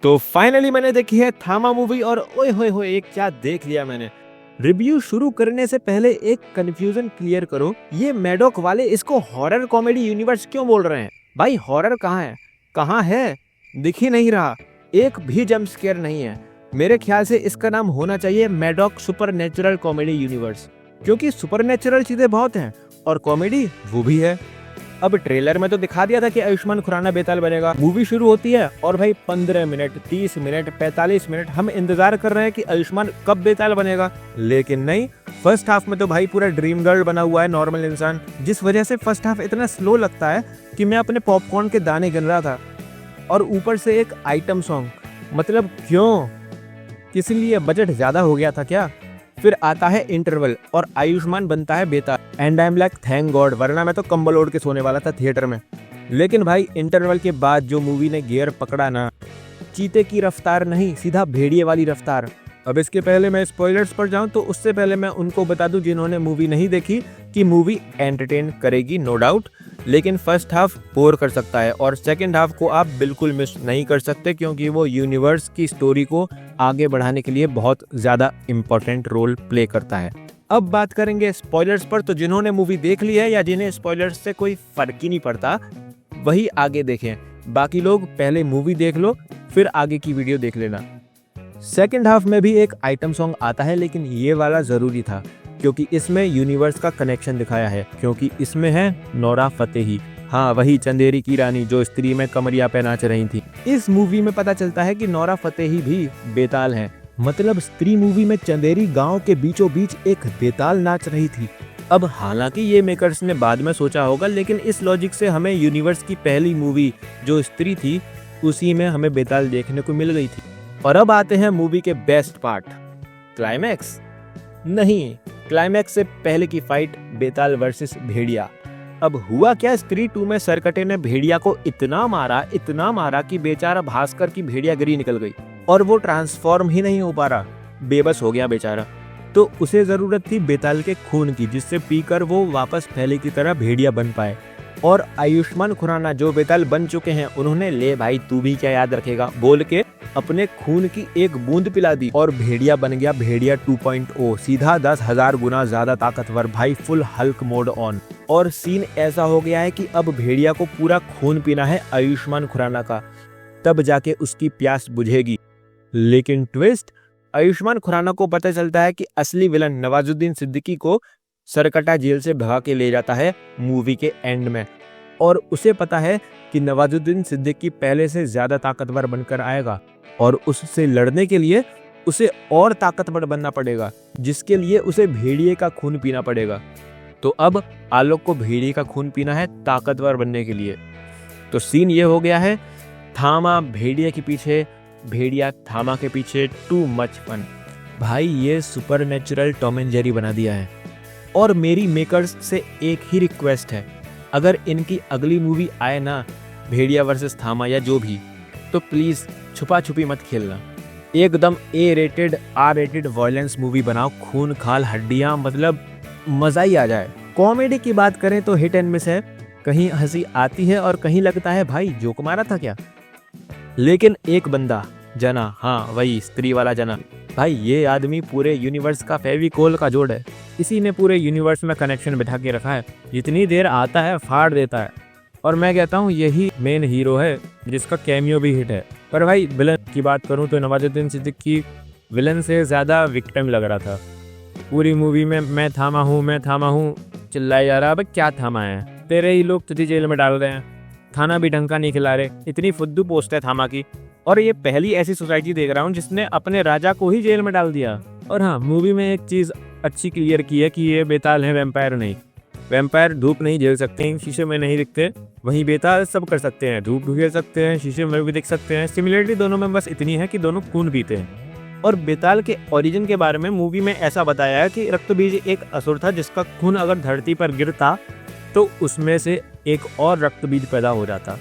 तो फाइनली मैंने देखी है थामा मूवी और ओए होए होए एक क्या देख लिया मैंने। रिव्यू शुरू करने से पहले एक कंफ्यूजन क्लियर करो, ये मैडॉक वाले इसको हॉरर कॉमेडी यूनिवर्स क्यों बोल रहे हैं? भाई हॉरर कहाँ है? कहाँ है? दिख ही नहीं रहा, एक भी जंप स्केयर नहीं है। मेरे ख्याल से इसका नाम होना चाहिए मैडॉक सुपरनेचुरल कॉमेडी यूनिवर्स, क्योंकि सुपरनेचुरल चीजें बहुत हैं और कॉमेडी वो भी है। अब ट्रेलर में तो दिखा दिया था कि आयुष्मान खुराना बेताल बनेगा। मूवी शुरू होती है और भाई 15 मिनट 30 मिनट 45 मिनट हम इंतजार कर रहे हैं कि आयुष्मान कब बेताल बनेगा, लेकिन नहीं। फर्स्ट हाफ में तो भाई पूरा ड्रीम गर्ल बना हुआ है नॉर्मल इंसान, जिस वजह से फर्स्ट हाफ इतना स्लो लगता है कि मैं अपने पॉपकॉर्न के दाने गिन रहा था। और ऊपर से एक आइटम सॉन्ग, मतलब क्यों? किस लिए? बजट ज्यादा हो गया था क्या? फिर आता है इंटरवल और आयुष्मान बनता है Betaal and I am like thank God, वरना मैं तो कंबल ओढ़ के सोने वाला था थिएटर में। लेकिन भाई इंटरवल के बाद जो मूवी ने गियर पकड़ा ना, चीते की रफ्तार नहीं, सीधा भेड़िए वाली रफ्तार। अब इसके पहले मैं स्पॉयलर्स पर जाऊं तो उससे पहले मैं उनको बता दूं जिन्होंने मूवी नहीं देखी कि मूवी एंटरटेन करेगी नो डाउट, लेकिन फर्स्ट हाफ बोर कर सकता है और सेकंड हाफ को आप बिल्कुल मिस नहीं कर सकते, क्योंकि वो यूनिवर्स की स्टोरी को आगे बढ़ाने के लिए बहुत ज़्यादा इम्पोर्टेंट रोल प्ले करता है। अब बात करेंगे स्पॉयलर्स पर, तो जिन्होंने मूवी देख ली है या जिन्हें स्पॉयलर्स से कोई फर्क ही नहीं पड़ता वही आगे देखें। बाकी लोग पहले मूवी देख लो फिर आगे की वीडियो देख लेना। सेकंड हाफ में भी एक आइटम सॉन्ग आता है, लेकिन ये वाला ज़रूरी था क्योंकि इसमें यूनिवर्स का कनेक्शन दिखाया है, क्योंकि इसमें है नोरा फतेही। हाँ, वही चंदेरी की रानी जो स्त्री में कमरिया पे नाच रही थी। इस मूवी में पता चलता है कि नोरा फतेही भी बेताल हैं। मतलब स्त्री मूवी में चंदेरी गांव के बीचों बीच एक बेताल नाच रही थी। अब हालांकि ये मेकर्स ने बाद में सोचा होगा, लेकिन इस लॉजिक से हमें यूनिवर्स की पहली मूवी जो स्त्री थी उसी में हमें बेताल देखने को मिल गई थी। और अब आते हैं मूवी के बेस्ट पार्ट, क्लाइमैक्स। नहीं, क्लाइमैक्स से पहले की फाइट बेताल वर्सेस भेड़िया। अब हुआ क्या, स्त्री 2 में सरकटे ने भेड़िया को इतना मारा कि बेचारा भास्कर की भेड़ियागिरी निकल गई और वो ट्रांसफॉर्म ही नहीं हो पा रहा, बेबस हो गया बेचारा। तो उसे जरूरत थी बेताल के खून की, जिससे पीकर वो वापस पहले की तरह भेड़िया बन पाए। और आयुष्मान खुराना जो बेताल बन चुके हैं उन्होंने ले भाई तू भी क्या याद रखेगा बोल के अपने खून की एक बूंद पिला दी और भेड़िया बन गया भेड़िया 2.0, सीधा 10,000 गुना ज्यादा ताकतवर भाई, फुल हल्क मोड ऑन। और सीन ऐसा हो गया है कि अब भेड़िया को पूरा खून पीना है आयुष्मान खुराना का, तब जाके उसकी प्यास बुझेगी। लेकिन ट्विस्ट, आयुष्मान खुराना को पता चलता है कि असली विलन नवाजुद्दीन सिद्दीकी को सरकटा जेल से भगा के ले जाता है मूवी के एंड में, और उसे पता है कि नवाजुद्दीन सिद्दीकी पहले से ज्यादा ताकतवर बनकर आएगा और उससे लड़ने के लिए उसे और ताकतवर बनना पड़ेगा, जिसके लिए उसे भेड़िए का खून पीना पड़ेगा। तो अब आलोक को भेड़िए का खून पीना है ताकतवर बनने के लिए। तो सीन ये हो गया है, थामा भेड़िए के पीछे, भेड़िया थामा के पीछे, टू मच फन। भाई ये सुपरनेचुरल टॉम एंड जेरी बना दिया है। और मेरी मेकर्स से एक ही रिक्वेस्ट है, अगर इनकी अगली मूवी आए ना भेड़िया वर्सेस थामा या जो भी, तो प्लीज छुपा छुपी मत खेलना, एकदम A-rated R-rated वायलेंस मूवी बनाओ, खून खाल हड्डियां, मतलब मजा ही आ जाए। कॉमेडी की बात करें तो हिट एंड मिस है, कहीं हंसी आती है और कहीं लगता है भाई जोक मारा था क्या। लेकिन एक बंदा जना, हाँ वही स्त्री वाला जना, भाई ये आदमी पूरे यूनिवर्स का फेविकोल का जोड़ है। इसी ने पूरे यूनिवर्स में कनेक्शन बिठा के रखा है, जितनी देर आता है फाड़ देता है। और मैं कहता हूँ यही मेन हीरो है जिसका कैमियो भी हिट है। पर भाई विलन की बात करूँ तो नवाजुद्दीन सिद्दीकी विलन से ज़्यादा विक्टिम लग रहा था। पूरी मूवी में मैं थामा हूँ चिल्लाए जा रहा, अब क्या थामा है, तेरे ही लोग तुझे जेल में डाल रहे हैं, खाना भी ढंग का नहीं खिला रहे, इतनी फुद्दू पोस्ट है थामा की। और ये पहली ऐसी सोसाइटी देख रहा हूँ जिसने अपने राजा को ही जेल में डाल दिया। और हाँ, मूवी में एक चीज़ अच्छी क्लियर की है कि ये बेताल है, वैम्पायर नहीं। वैम्पायर धूप नहीं झेल सकते, शीशे में नहीं दिखते, वहीं बेताल सब कर सकते हैं, धूप भी झेल सकते हैं, शीशे में भी दिख सकते हैं। सिमिलरिटी दोनों में बस इतनी है कि दोनों खून पीते हैं। और बेताल के ओरिजिन के बारे में मूवी में ऐसा बताया है कि रक्तबीज एक असुर था जिसका खून अगर धरती पर गिरता तो उसमें से एक और रक्तबीज पैदा हो जाता,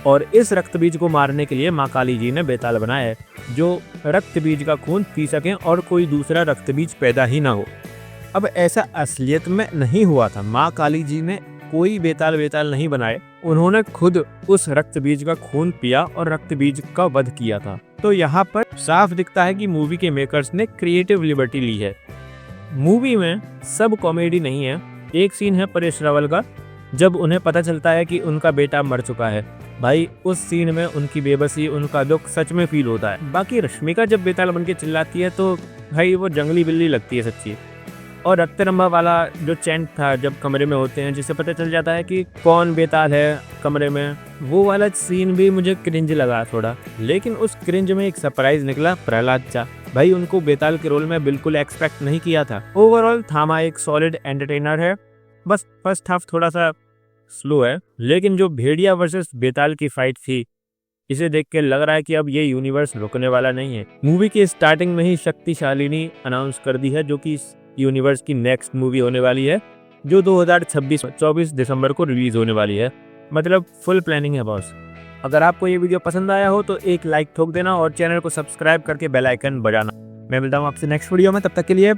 और इस रक्तबीज को मारने के लिए माँ काली जी ने बेताल बनाया है, जो रक्तबीज का खून पी सकें और कोई दूसरा रक्तबीज पैदा ही ना हो। अब ऐसा असलियत में नहीं हुआ था, माँ काली जी ने कोई बेताल वेताल नहीं बनाए, उन्होंने खुद उस रक्त बीज का खून पिया और रक्त बीज का वध किया था। तो यहाँ पर साफ दिखता है कि मूवी के मेकर्स ने क्रिएटिव लिबर्टी ली है। मूवी में सब कॉमेडी नहीं है। एक सीन है परेश रावल का, जब उन्हें पता चलता है कि उनका बेटा मर चुका है। भाई उस सीन में उनकी बेबसी, उनका दुख सच में फील होता है। बाकी रश्मिका जब बेताल बन के चिल्लाती है तो भाई वो जंगली बिल्ली लगती है सच्ची। और रक्तरंभा वाला जो चैंट था जब कमरे में होते हैं, जिससे पता चल जाता है कि कौन बेताल है कमरे में, वो वाला सीन भी मुझे क्रिंज लगा थोड़ा। लेकिन उस क्रिंज में एक सरप्राइज निकला, प्रहलाद चा। भाई उनको बेताल के रोल में बिल्कुल एक्सपेक्ट नहीं किया था। ओवरऑल थामा एक सॉलिड एंटरटेनर है, बस फर्स्ट हाफ थोड़ा सा स्लो है। लेकिन जो भेड़िया वर्सेस बेताल की फाइट थी, इसे देख के लग रहा है कि अब ये यूनिवर्स रुकने वाला नहीं है। मूवी के स्टार्टिंग में ही शक्तिशालिनी अनाउंस कर दी है, जो कि इस यूनिवर्स की नेक्स्ट मूवी होने वाली है, जो 2024 दिसंबर को रिलीज होने वाली है। मतलब फुल प्लानिंग है बॉस। अगर आपको ये वीडियो पसंद आया हो तो एक लाइक ठोक देना और चैनल को सब्सक्राइब करके बेल आइकन बजाना। मैं मिलता हूँ आपसे नेक्स्ट वीडियो में, तब तक के लिए